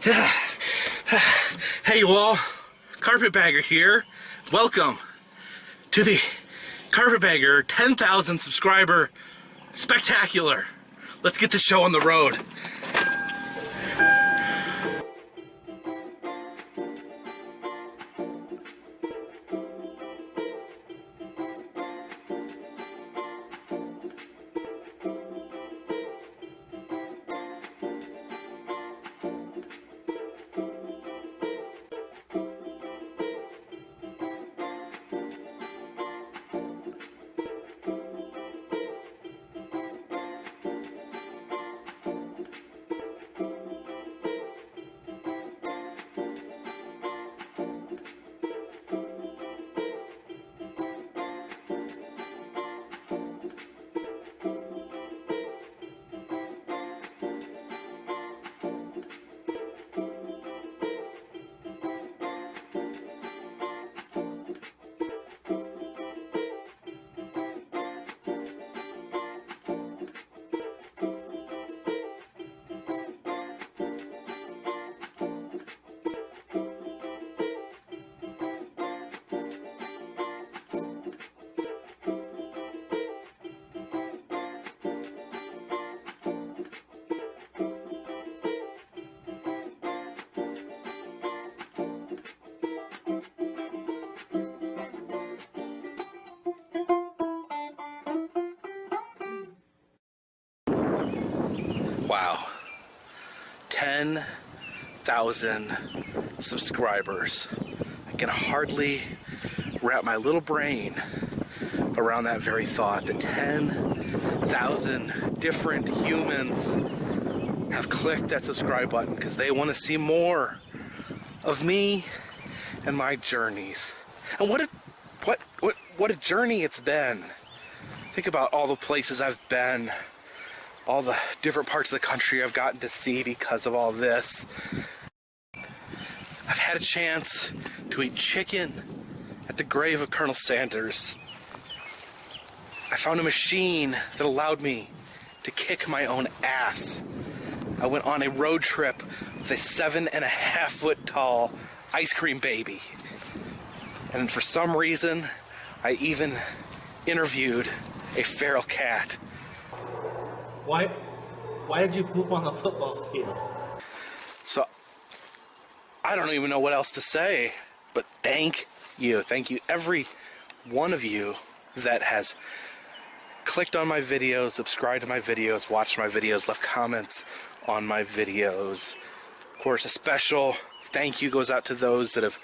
Hey you all, Carpetbagger here. Welcome to the Carpetbagger 10,000 subscriber spectacular. Let's get the show on the road. Wow, 10,000 subscribers. I can hardly wrap my little brain around that very thought, that 10,000 different humans have clicked that subscribe button because they want to see more of me and my journeys. And what a journey it's been. Think about all the places I've been, all the different parts of the country I've gotten to see because of all this. I've had a chance to eat chicken at the grave of Colonel Sanders. I found a machine that allowed me to kick my own ass. I went on a road trip with a 7.5 foot tall ice cream baby. And for some reason, I even interviewed a feral cat. Why did you poop on the football field? So, I don't even know what else to say, but thank you. Thank you, every one of you that has clicked on my videos, subscribed to my videos, watched my videos, left comments on my videos. Of course, a special thank you goes out to those that have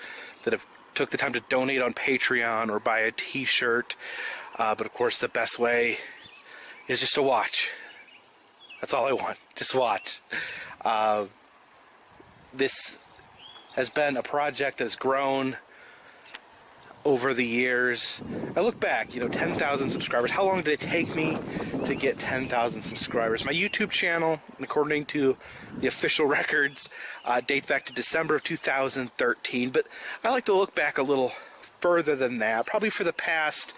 took the time to donate on Patreon or buy a t-shirt. But of course, the best way is just to watch. That's all I want. Just watch. This has been a project that's grown over the years. I look back, 10,000 subscribers. How long did it take me to get 10,000 subscribers? My YouTube channel, according to the official records, dates back to December of 2013. But I like to look back a little further than that. Probably for the past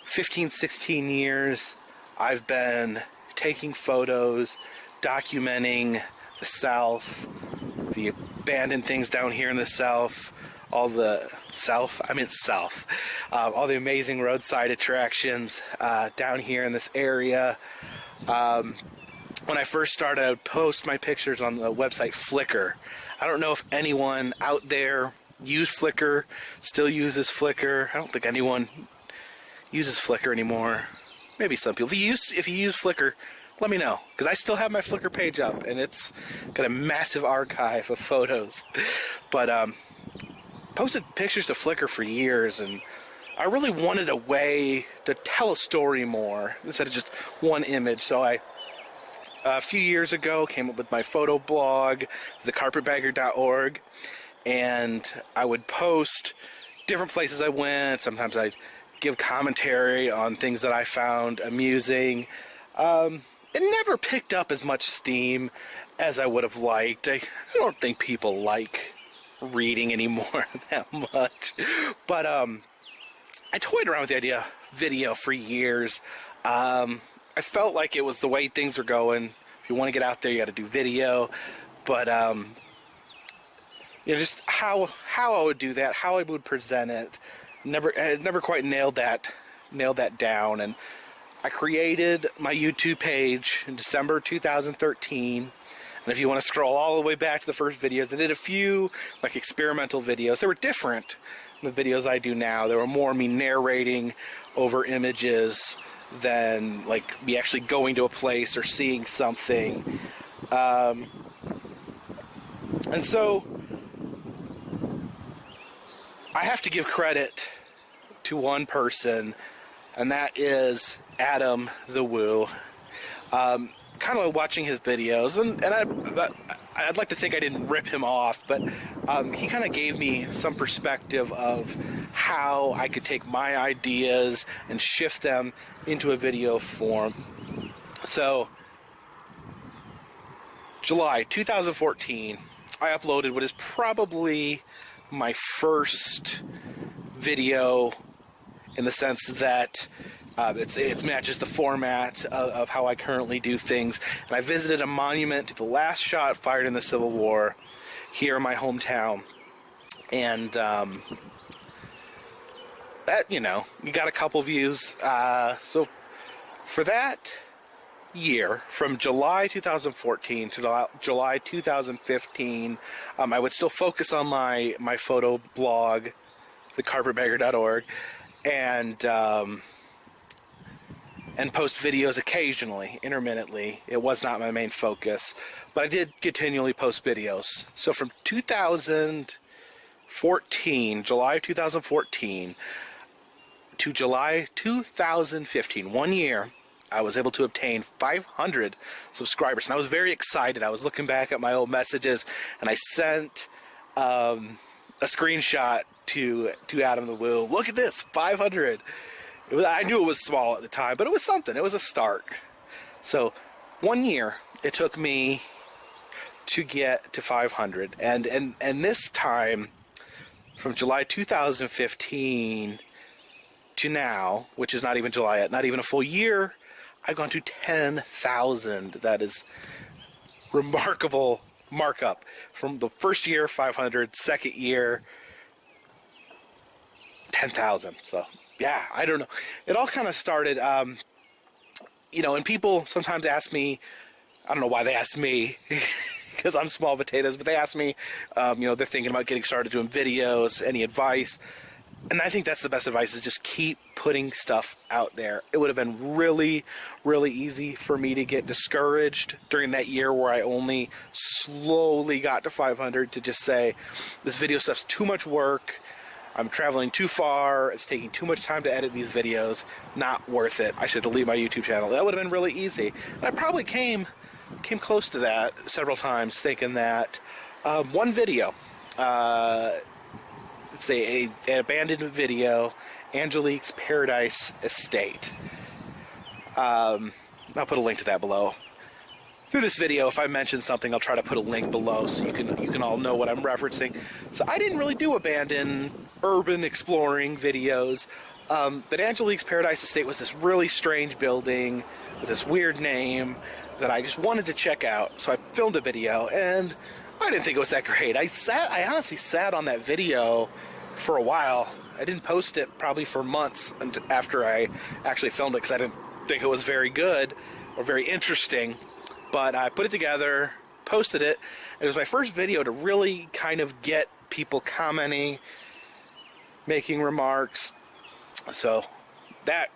15, 16 years, I've been taking photos, documenting the South, the abandoned things down here in the South, all the amazing roadside attractions down here in this area. When I first started, I would post my pictures on the website Flickr. I don't know if anyone out there used Flickr, still uses Flickr. I don't think anyone uses Flickr anymore. Maybe some people. If you use Flickr, let me know, because I still have my Flickr page up, and it's got a massive archive of photos. But posted pictures to Flickr for years, and I really wanted a way to tell a story more instead of just one image. So I, a few years ago, came up with my photo blog, thecarpetbagger.org, and I would post different places I went. Sometimes I'd give commentary on things that I found amusing. It never picked up as much steam as I would have liked. I don't think people like reading anymore that much. But I toyed around with the idea of video for years. I felt like it was the way things were going. If you want to get out there, you got to do video. But just how I would do that, how I would present it. I had never quite nailed that down. And I created my YouTube page in December 2013. And if you want to scroll all the way back to the first videos, I did a few like experimental videos. They were different than the videos I do now. They were more me narrating over images than like me actually going to a place or seeing something. And so I have to give credit to one person, and that is Adam the Woo. Kind of watching his videos, and I'd like to think I didn't rip him off, but he kind of gave me some perspective of how I could take my ideas and shift them into a video form. So, July 2014, I uploaded what is probably my first video in the sense that it matches the format of how I currently do things. And I visited a monument to the last shot fired in the Civil War here in my hometown. And that, you got a couple views. So for that year, from July 2014 to July 2015, I would still focus on my photo blog, thecarpetbagger.org, and post videos occasionally, intermittently. It was not my main focus, but I did continually post videos. So from 2014, July 2014 to July 2015, 1 year, I was able to obtain 500 subscribers, and I was very excited. I was looking back at my old messages, and I sent a screenshot to Adam the Woo. Look at this, 500. I knew it was small at the time, but it was something. It was a start. So 1 year it took me to get to 500, and this time, from July 2015 to now, which is not even July yet, not even a full year, I've gone to 10,000. That is remarkable markup. From the first year, 500, second year, 10,000. So, yeah, I don't know. It all kind of started, and people sometimes ask me, I don't know why they ask me, because I'm small potatoes, but they ask me, they're thinking about getting started doing videos, any advice. And I think that's the best advice, is just keep putting stuff out there. It would have been really, really easy for me to get discouraged during that year where I only slowly got to 500 to just say, this video stuff's too much work. I'm traveling too far. It's taking too much time to edit these videos. Not worth it. I should delete my YouTube channel. That would have been really easy. And I probably came close to that several times, thinking that one video, let's say an abandoned video, Angelique's Paradise Estate. I'll put a link to that below. Through this video, if I mention something, I'll try to put a link below so you can all know what I'm referencing. So I didn't really do abandoned urban exploring videos, but Angelique's Paradise Estate was this really strange building with this weird name that I just wanted to check out. So I filmed a video, and I didn't think it was that great. I honestly sat on that video for a while. I didn't post it probably for months after I actually filmed it, because I didn't think it was very good or very interesting. But I put it together, posted it. It was my first video to really kind of get people commenting, making remarks. So that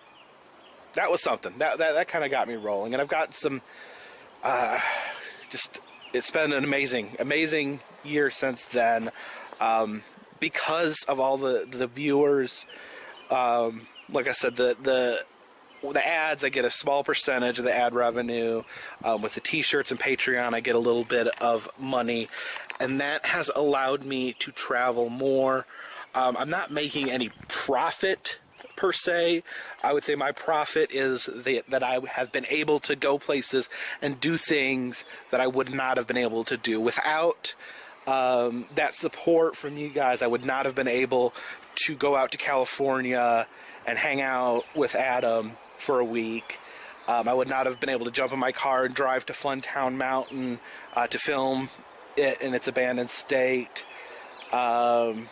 was something. That kind of got me rolling. And I've got some, it's been an amazing year since then. Because of all the viewers, like I said, the ads, I get a small percentage of the ad revenue. With the t-shirts and Patreon, I get a little bit of money, and that has allowed me to travel more. I'm not making any profit per se. I would say my profit is that I have been able to go places and do things that I would not have been able to do without that support from you guys. I would not have been able to go out to California and hang out with Adam for a week. I would not have been able to jump in my car and drive to Funtown Mountain to film it in its abandoned state. I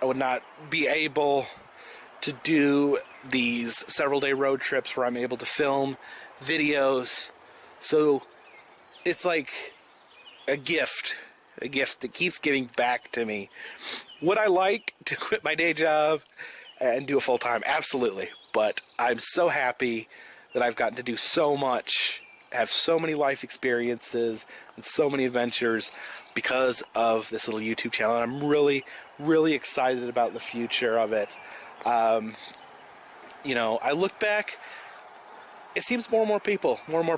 would not be able to do these several-day road trips where I'm able to film videos. So it's like a gift that keeps giving back to me. Would I like to quit my day job and do a full-time? Absolutely. But I'm so happy that I've gotten to do so much, have so many life experiences and so many adventures because of this little YouTube channel. And I'm really, really excited about the future of it. You know, I look back, it seems more and more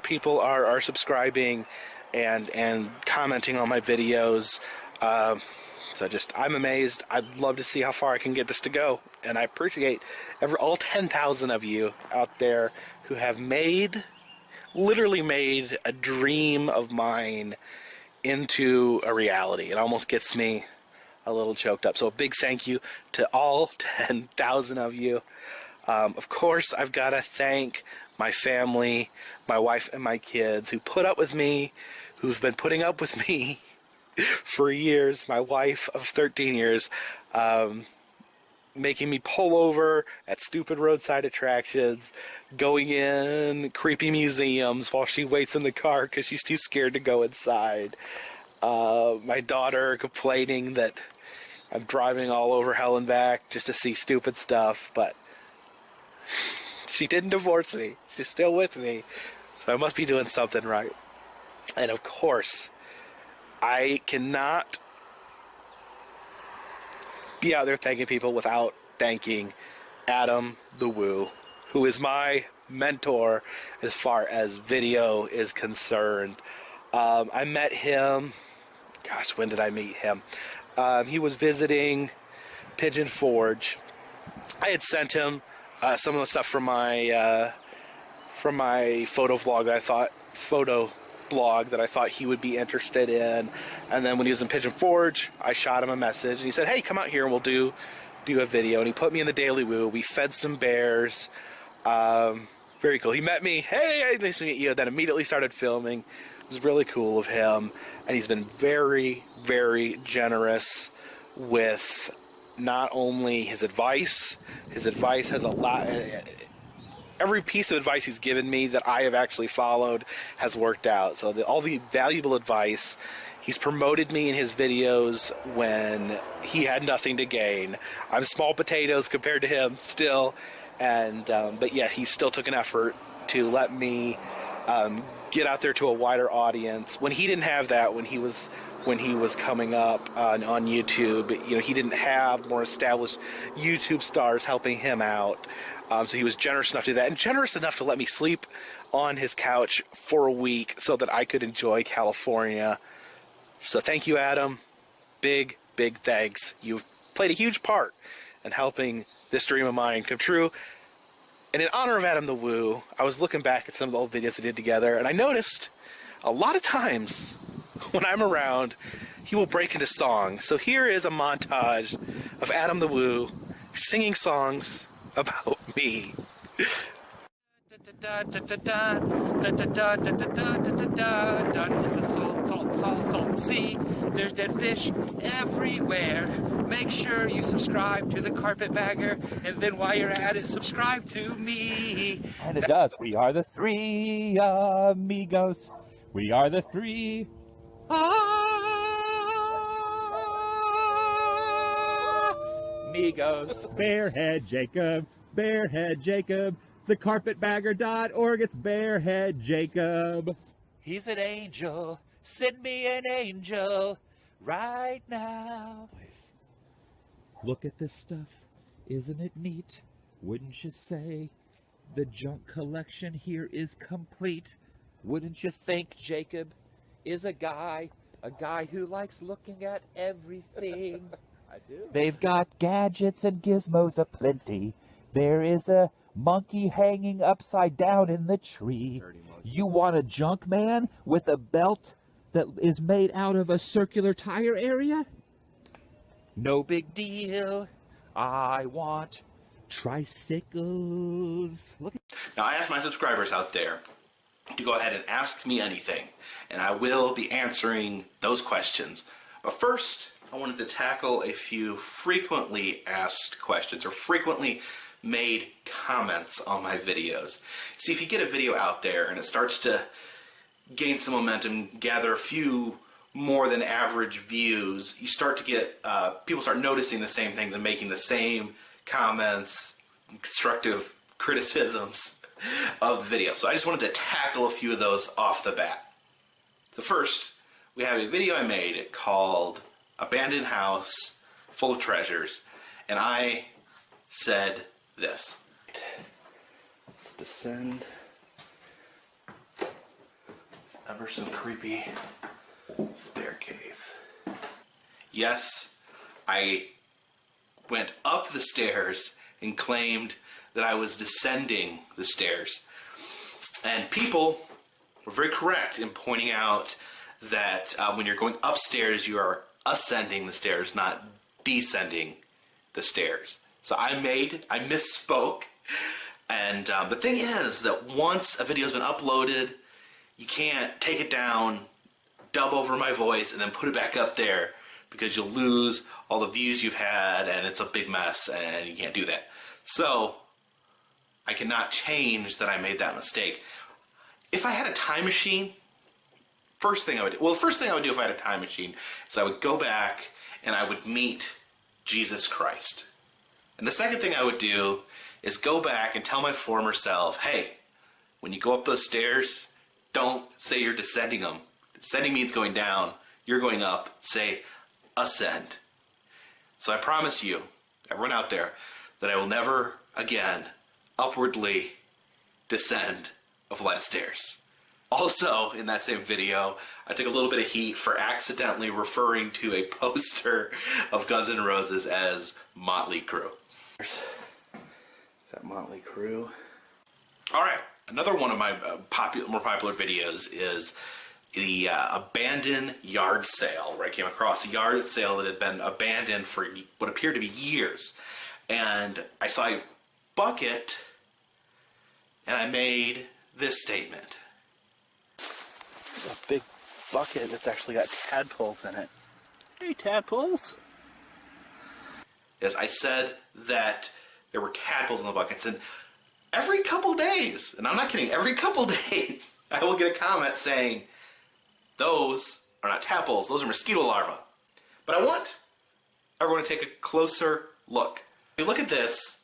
people are subscribing and commenting on my videos. So I'm amazed. I'd love to see how far I can get this to go. And I appreciate all 10,000 of you out there who have literally made a dream of mine into a reality. It almost gets me a little choked up. So a big thank you to all 10,000 of you. Of course, I've got to thank my family, my wife and my kids who put up with me, who've been putting up with me for years. My wife of 13 years, making me pull over at stupid roadside attractions, going in creepy museums while she waits in the car because she's too scared to go inside. My daughter complaining that I'm driving all over hell and back just to see stupid stuff, but she didn't divorce me. She's still with me, so I must be doing something right. And of course, I cannot be out there thanking people without thanking Adam the Woo, who is my mentor as far as video is concerned. I met him, gosh, when did I meet him? He was visiting Pigeon Forge. I had sent him some of the stuff from my photo blog that I thought he would be interested in. And then when he was in Pigeon Forge, I shot him a message and he said, hey, come out here and we'll do a video. And he put me in the Daily Woo. We fed some bears. Very cool. He met me. Hey, nice to meet you. Then immediately started filming. It was really cool of him. And he's been very, very generous with not only his advice has a lot. Every piece of advice he's given me that I have actually followed has worked out. So all the valuable advice, he's promoted me in his videos when he had nothing to gain. I'm small potatoes compared to him still, but yeah, he still took an effort to let me get out there to a wider audience. When he didn't have that, when he was coming up on YouTube, you know, he didn't have more established YouTube stars helping him out. So he was generous enough to do that, and generous enough to let me sleep on his couch for a week so that I could enjoy California. So thank you, Adam. Big, big thanks. You've played a huge part in helping this dream of mine come true. And in honor of Adam the Woo, I was looking back at some of the old videos we did together, and I noticed a lot of times when I'm around, he will break into song. So here is a montage of Adam the Woo singing songs about me. It's a salt sea. There's dead fish everywhere. Make sure you subscribe to the Carpetbagger, and then while you're at it, subscribe to me. And it does. We are the three amigos. We are the three amigos. Bearhead Jacob, Bearhead Jacob. The carpetbagger.org, it's Bearhead Jacob. He's an angel. Send me an angel right now. Please. Look at this stuff. Isn't it neat? Wouldn't you say? The junk collection here is complete. Wouldn't you think Jacob is a guy who likes looking at everything? I do. They've got gadgets and gizmos aplenty. There is a monkey hanging upside down in the tree. You want a junk man with a belt that is made out of a circular tire area? No big deal. I want tricycles. Look. Now, I ask my subscribers out there to go ahead and ask me anything, and I will be answering those questions. But first, I wanted to tackle a few frequently asked questions or frequently made comments on my videos. See, if you get a video out there and it starts to gain some momentum, gather a few more than average views, you start to get, people start noticing the same things and making the same comments, constructive criticisms of the video. So I just wanted to tackle a few of those off the bat. So first, we have a video I made called Abandoned House Full of Treasures, and I said this. Let's descend. It's ever so creepy staircase. Yes, I went up the stairs and claimed that I was descending the stairs. And people were very correct in pointing out that when you're going upstairs, you are ascending the stairs, not descending the stairs. So I misspoke. And the thing is that once a video's been uploaded, you can't take it down, dub over my voice, and then put it back up there, because you'll lose all the views you've had, and it's a big mess, and you can't do that. So I cannot change that I made that mistake. If I had a time machine, the first thing I would do if I had a time machine is I would go back and I would meet Jesus Christ. And the second thing I would do is go back and tell my former self, hey, when you go up those stairs, don't say you're descending them. Descending means going down. You're going up. Say, ascend. So I promise you, everyone out there, that I will never again upwardly descend a flight of stairs. Also, in that same video, I took a little bit of heat for accidentally referring to a poster of Guns N' Roses as Motley Crue. Is that Motley Crue? Alright, another one of my more popular videos is the abandoned yard sale, where I came across a yard sale that had been abandoned for what appeared to be years. And I saw a bucket, and I made this statement. A big bucket that's actually got tadpoles in it. Hey, tadpoles. Yes, I said that there were tadpoles in the buckets, and every couple days, and I'm not kidding, every couple days, I will get a comment saying, those are not tadpoles, those are mosquito larvae. But I want everyone to take a closer look. If you look at this,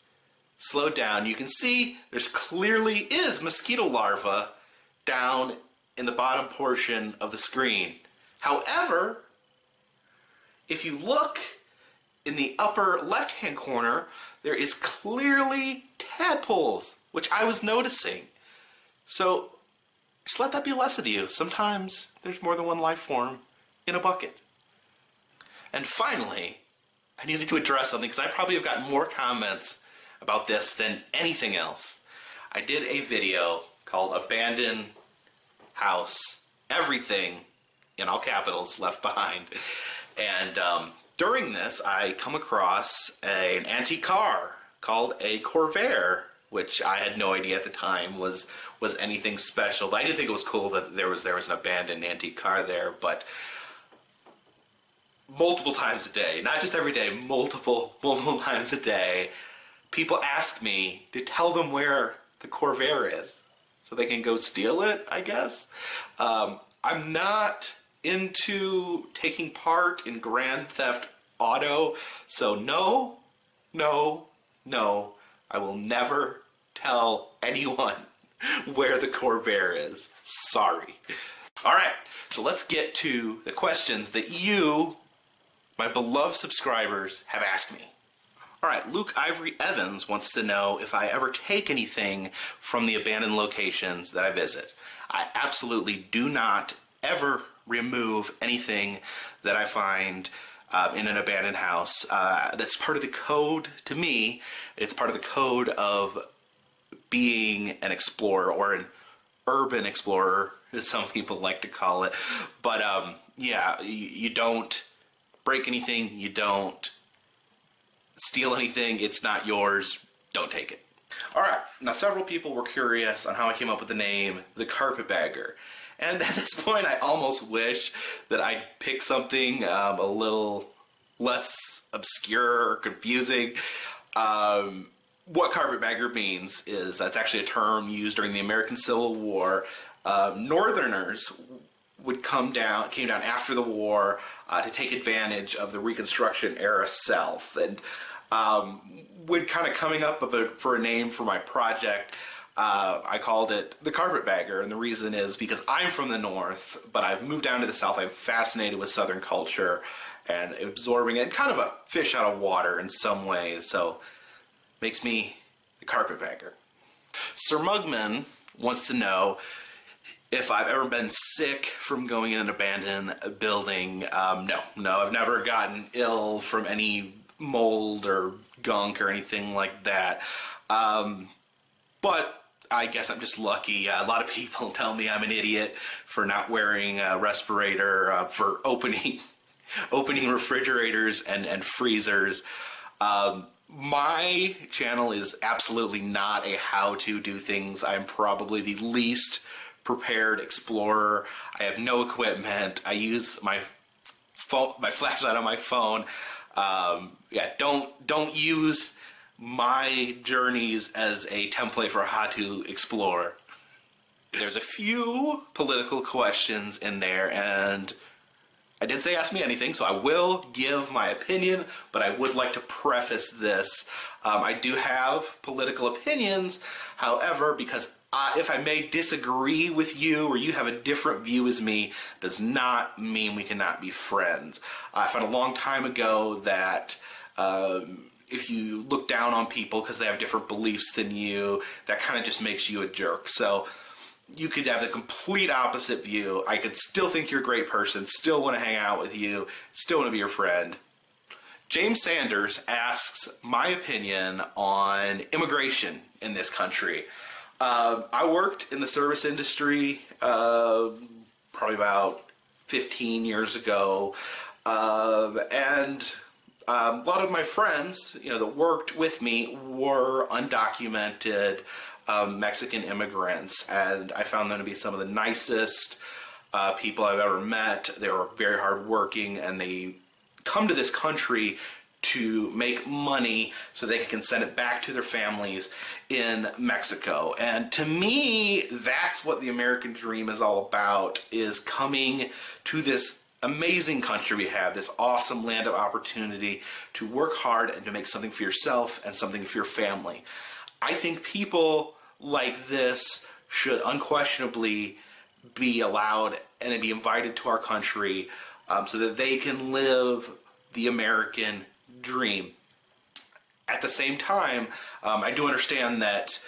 slow down, you can see there's clearly is mosquito larvae down in the bottom portion of the screen. However, if you look in the upper left-hand corner, there is clearly tadpoles, which I was noticing. So just let that be a lesson to you. Sometimes there's more than one life form in a bucket. And finally, I needed to address something because I probably have gotten more comments about this than anything else. I did a video called Abandoned House, Everything, in all capitals, Left Behind. And during this, I come across an antique car called a Corvair, which I had no idea at the time was anything special. But I did think it was cool that there was an abandoned antique car there. But multiple times a day, not just every day, multiple times a day, people ask me to tell them where the Corvair is so they can go steal it, I guess. I'm not into taking part in Grand Theft Auto, so no, I will never tell anyone where the Corvair is. Sorry. Alright, so let's get to the questions that you, my beloved subscribers, have asked me. Alright, Luke Ivory Evans wants to know if I ever take anything from the abandoned locations that I visit. I absolutely do not ever remove anything that I find in an abandoned house. That's part of the code, to me, it's part of the code of being an explorer, or an urban explorer, as some people like to call it. But yeah, you don't break anything, you don't steal anything, it's not yours, don't take it. Alright, now several people were curious on how I came up with the name, the Carpetbagger. And at this point, I almost wish that I'd pick something a little less obscure or confusing. What carpetbagger means is that's actually a term used during the American Civil War. Northerners came down after the war to take advantage of the Reconstruction era South. And when kind of coming up for a name for my project, I called it the Carpetbagger. And the reason is because I'm from the North, but I've moved down to the South. I'm fascinated with Southern culture and absorbing it, kind of a fish out of water in some ways. So makes me the Carpetbagger. Sir Mugman wants to know if I've ever been sick from going in an abandoned building. No, I've never gotten ill from any mold or gunk or anything like that. But I guess I'm just lucky. A lot of people tell me I'm an idiot for not wearing a respirator, for opening refrigerators and freezers. My channel is absolutely not a how to do things. I'm probably the least prepared explorer. I have no equipment. I use my flashlight on my phone. Don't use my journeys as a template for how to explore. There's a few political questions in there, and I did say ask me anything, so I will give my opinion, but I would like to preface this. I do have political opinions, however, because if I may disagree with you or you have a different view as me, does not mean we cannot be friends. I found a long time ago that if you look down on people because they have different beliefs than you, that kind of just makes you a jerk. So you could have the complete opposite view. I could still think you're a great person, still want to hang out with you, still want to be your friend. James Sanders asks my opinion on immigration in this country. I worked in the service industry probably about 15 years ago, and a lot of my friends, that worked with me were undocumented Mexican immigrants, and I found them to be some of the nicest people I've ever met. They were very hardworking, and they come to this country to make money so they can send it back to their families in Mexico. And to me, that's what the American dream is all about, is coming to this amazing country we have, this awesome land of opportunity to work hard and to make something for yourself and something for your family. I think people like this should unquestionably be allowed and be invited to our country so that they can live the American dream. At the same time, I do understand that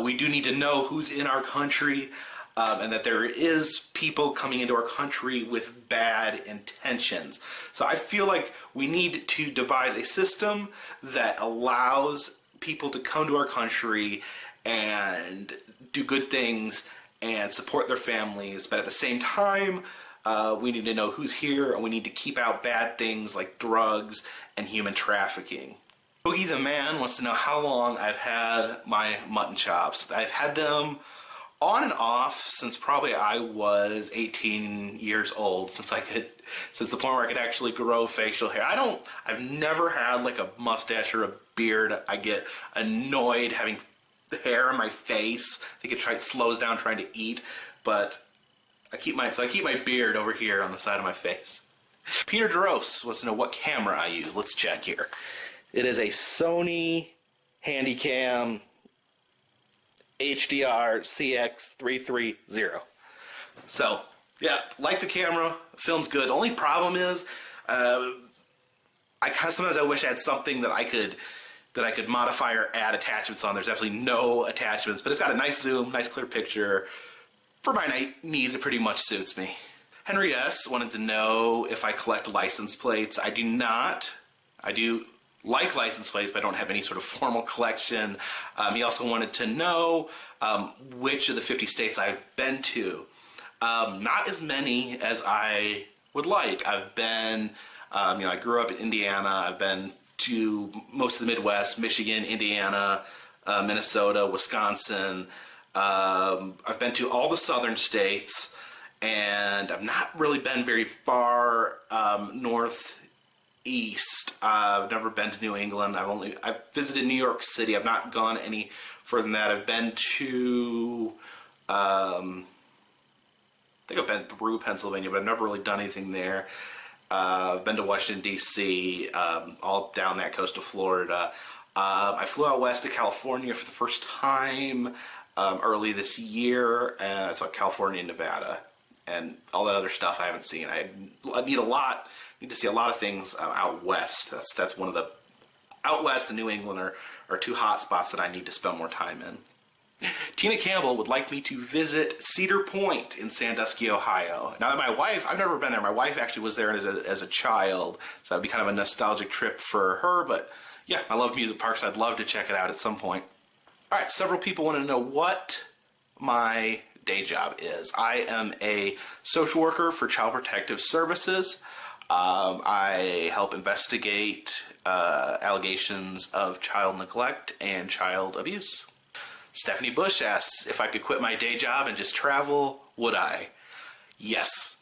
we do need to know who's in our country and that there is people coming into our country with bad intentions. So I feel like we need to devise a system that allows people to come to our country and do good things and support their families, but at the same time, we need to know who's here, and we need to keep out bad things like drugs and human trafficking. Boogie the Man wants to know how long I've had my mutton chops. I've had them on and off since probably I was 18 years old, since the point where I could actually grow facial hair. I've never had like a mustache or a beard. I get annoyed having hair on my face. I think it slows down trying to eat, but I keep my beard over here on the side of my face. Peter DeRose wants to know what camera I use. Let's check here. It is a Sony Handycam HDR CX330. So, yeah, like the camera, films good. Only problem is, sometimes I wish I had something that I could modify or add attachments on. There's definitely no attachments, but it's got a nice zoom, nice clear picture. For my needs, it pretty much suits me. Henry S. wanted to know if I collect license plates. I do not. I do like license plates, but I don't have any sort of formal collection. He also wanted to know which of the 50 states I've been to. Not as many as I would like. I've been, I grew up in Indiana. I've been to most of the Midwest, Michigan, Indiana, Minnesota, Wisconsin. I've been to all the southern states, and I've not really been very far north east. I've never been to New England. I've visited New York City. I've not gone any further than that. I've been to, I think I've been through Pennsylvania, but I've never really done anything there. I've been to Washington, D.C., all down that coast of Florida. I flew out west to California for the first time early this year, and I saw California and Nevada, and all that other stuff I haven't seen. I need to see a lot of things out west. That's one of the, out west and New England are two hot spots that I need to spend more time in. Tina Campbell would like me to visit Cedar Point in Sandusky, Ohio. Now that my wife, I've never been there. My wife actually was there as a child, so that would be kind of a nostalgic trip for her. But yeah, I love music parks. I'd love to check it out at some point. All right, several people want to know what my day job is. I am a social worker for Child Protective Services. I help investigate allegations of child neglect and child abuse. Stephanie Bush asks if I could quit my day job and just travel, would I? Yes.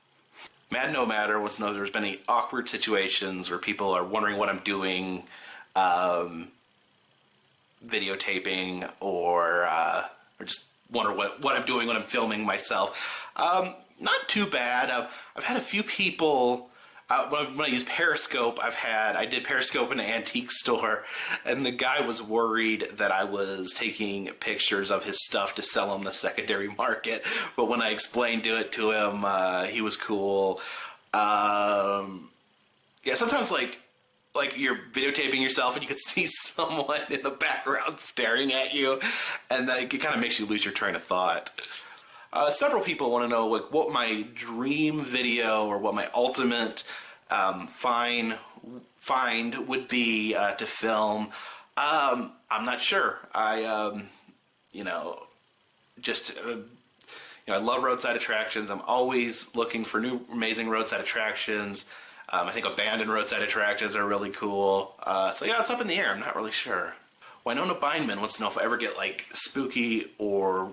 Mad No Matter wants to know if there's been any awkward situations where people are wondering what I'm doing, videotaping, or just wonder what I'm doing when I'm filming myself. Not too bad. I've had a few people... when I use Periscope, I did Periscope in an antique store, and the guy was worried that I was taking pictures of his stuff to sell on the secondary market. But when I explained it to him, he was cool. Yeah, sometimes like you're videotaping yourself and you can see someone in the background staring at you, and it kind of makes you lose your train of thought. Several people want to know what my dream video or what my ultimate find would be to film. I'm not sure. I love roadside attractions. I'm always looking for new amazing roadside attractions. I think abandoned roadside attractions are really cool. So yeah, it's up in the air. I'm not really sure. Winona Bindman wants to know if I ever get like spooky or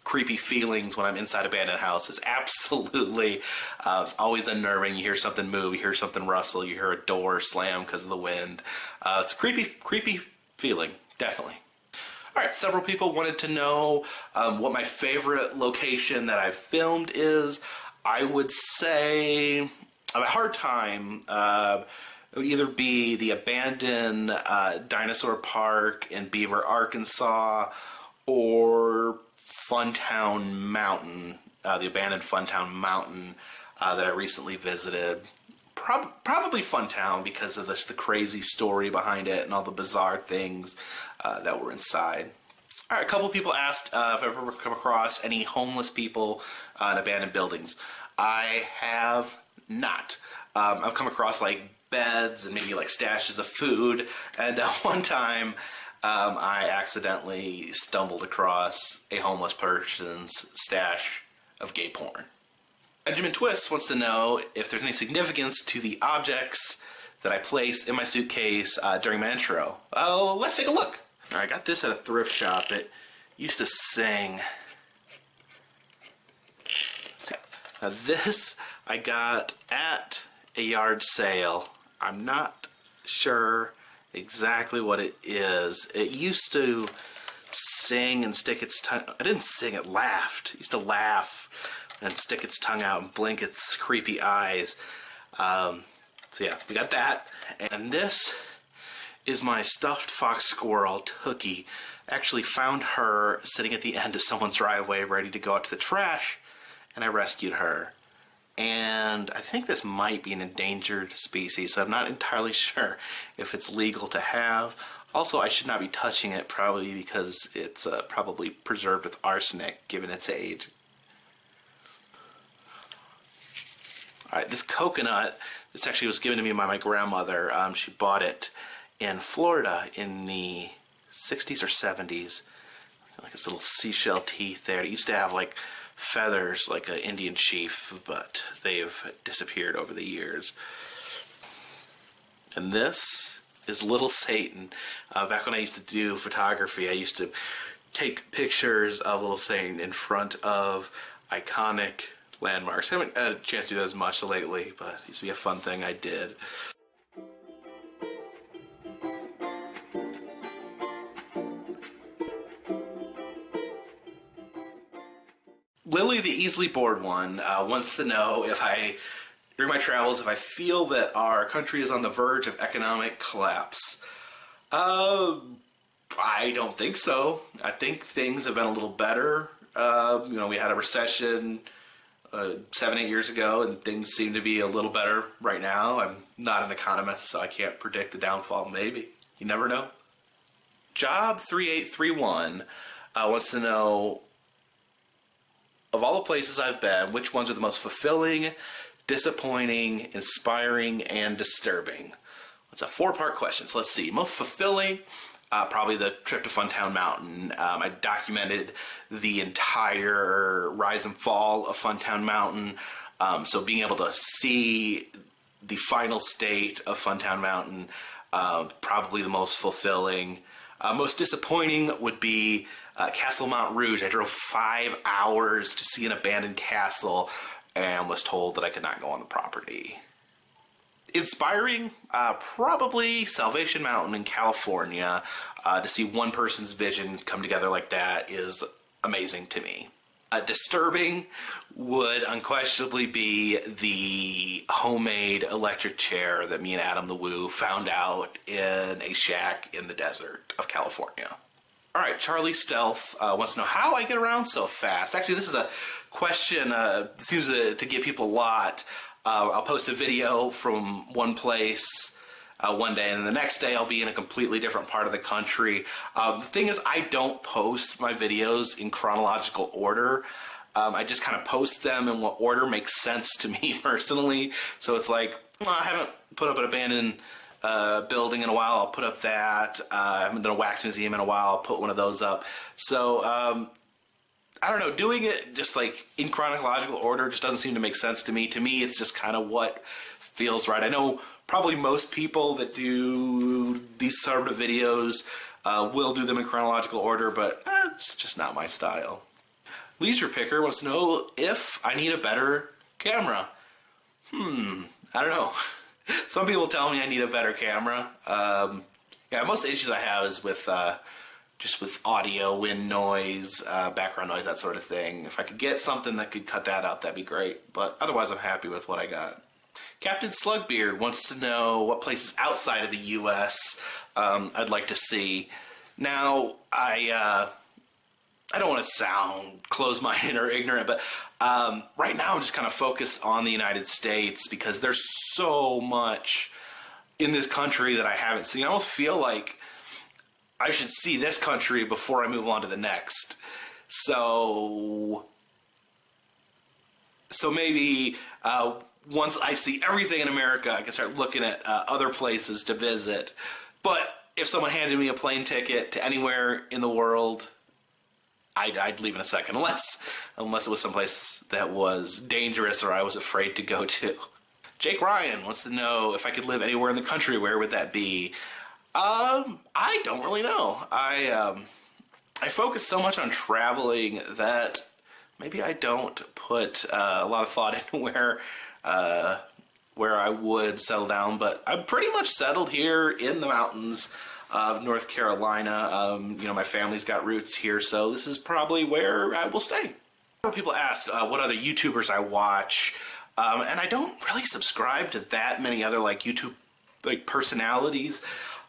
creepy feelings when I'm inside abandoned houses. Absolutely. It's always unnerving. You hear something move, you hear something rustle, you hear a door slam because of the wind. It's a creepy feeling, definitely. All right, several people wanted to know what my favorite location that I've filmed is. I would say I have a hard time. It would either be the abandoned dinosaur park in Beaver, Arkansas, or Funtown Mountain, the abandoned Funtown Mountain that I recently visited. Probably Funtown because of the crazy story behind it and all the bizarre things that were inside. All right, a couple people asked if I've ever come across any homeless people in abandoned buildings. I have not. I've come across like beds and maybe like stashes of food, and one time I accidentally stumbled across a homeless person's stash of gay porn. Benjamin Twist wants to know if there's any significance to the objects that I placed in my suitcase during my intro. Let's take a look. All right, I got this at a thrift shop. It used to sing. Now this I got at a yard sale. I'm not sure exactly what it is. It used to sing and stick its tongue. I didn't sing, it laughed. It used to laugh and stick its tongue out and blink its creepy eyes. So yeah, we got that. And this is my stuffed fox squirrel, Tookie. Actually found her sitting at the end of someone's driveway ready to go out to the trash, and I rescued her. And I think this might be an endangered species, so I'm not entirely sure if it's legal to have. Also, I should not be touching it, probably because it's probably preserved with arsenic, given its age. Alright, this coconut, this actually was given to me by my grandmother. She bought it in Florida in the 60s or 70s. Like its little seashell teeth there. It used to have like feathers like an Indian chief, but they've disappeared over the years. And this is Little Satan. Back when I used to do photography, I used to take pictures of Little Satan in front of iconic landmarks. I haven't had a chance to do that as much lately, but it used to be a fun thing I did. Charlie the Easily Bored one wants to know if during my travels, if I feel that our country is on the verge of economic collapse. I don't think so. I think things have been a little better. We had a recession 7-8 years ago, and things seem to be a little better right now. I'm not an economist, so I can't predict the downfall. Maybe. You never know. Job3831 wants to know, of all the places I've been, which ones are the most fulfilling, disappointing, inspiring, and disturbing? It's a 4-part question, so let's see. Most fulfilling, probably the trip to Funtown Mountain. I documented the entire rise and fall of Funtown Mountain, so being able to see the final state of Funtown Mountain, probably the most fulfilling. Most disappointing would be Castle Mount Rouge. I drove 5 hours to see an abandoned castle and was told that I could not go on the property. Inspiring, probably Salvation Mountain in California. To see one person's vision come together like that is amazing to me. Disturbing would unquestionably be the homemade electric chair that me and Adam the Woo found out in a shack in the desert of California. All right, Charlie Stealth wants to know how I get around so fast. Actually, this is a question that seems to get people a lot. I'll post a video from one place one day, and the next day I'll be in a completely different part of the country. The thing is, I don't post my videos in chronological order. I just kind of post them in what order makes sense to me personally. So it's like, I haven't put up an abandoned building in a while, I'll put up that. I haven't done a wax museum in a while, I'll put one of those up. So, I don't know, doing it just like in chronological order just doesn't seem to make sense to me. To me, it's just kind of what feels right. I know probably most people that do these sort of videos will do them in chronological order, but it's just not my style. Leisure Picker wants to know if I need a better camera. I don't know. Some people tell me I need a better camera. Most of the issues I have is with just with audio, wind noise, background noise, that sort of thing. If I could get something that could cut that out, that'd be great. But otherwise, I'm happy with what I got. Captain Slugbeard wants to know what places outside of the U.S. I'd like to see. Now, I don't want to sound close-minded or ignorant, but right now I'm just kind of focused on the United States because there's so much in this country that I haven't seen. I almost feel like I should see this country before I move on to the next. So maybe once I see everything in America, I can start looking at other places to visit. But if someone handed me a plane ticket to anywhere in the world, I'd leave in a second, unless it was someplace that was dangerous or I was afraid to go to. Jake Ryan wants to know if I could live anywhere in the country, where would that be? I don't really know. I focus so much on traveling that maybe I don't put a lot of thought into where I would settle down, but I'm pretty much settled here in the mountains of North Carolina. My family's got roots here, so this is probably where I will stay. People ask what other YouTubers I watch, and I don't really subscribe to that many other YouTube personalities.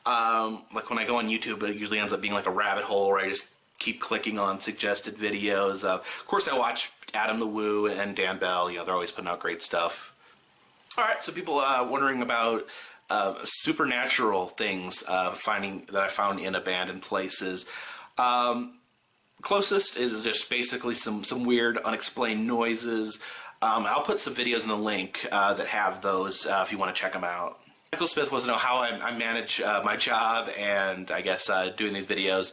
Like when I go on YouTube, it usually ends up being like a rabbit hole where I just keep clicking on suggested videos. Of course, I watch Adam the Woo and Dan Bell. They're always putting out great stuff. All right, so people wondering about supernatural things that I found in abandoned places. Closest is just basically some weird unexplained noises. I'll put some videos in the link that have those if you want to check them out. Michael Smith wants to know how I manage my job and I guess doing these videos.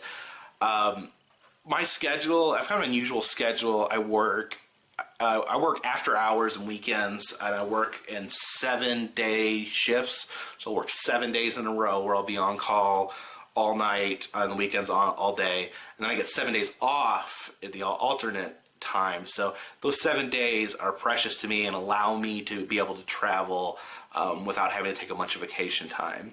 My schedule, I've got an unusual schedule. I work after hours and weekends, and I work in 7-day shifts. So I work 7 days in a row where I'll be on call all night, on the weekends all day. And then I get 7 days off at the alternate time. So those 7 days are precious to me and allow me to be able to travel without having to take a bunch of vacation time.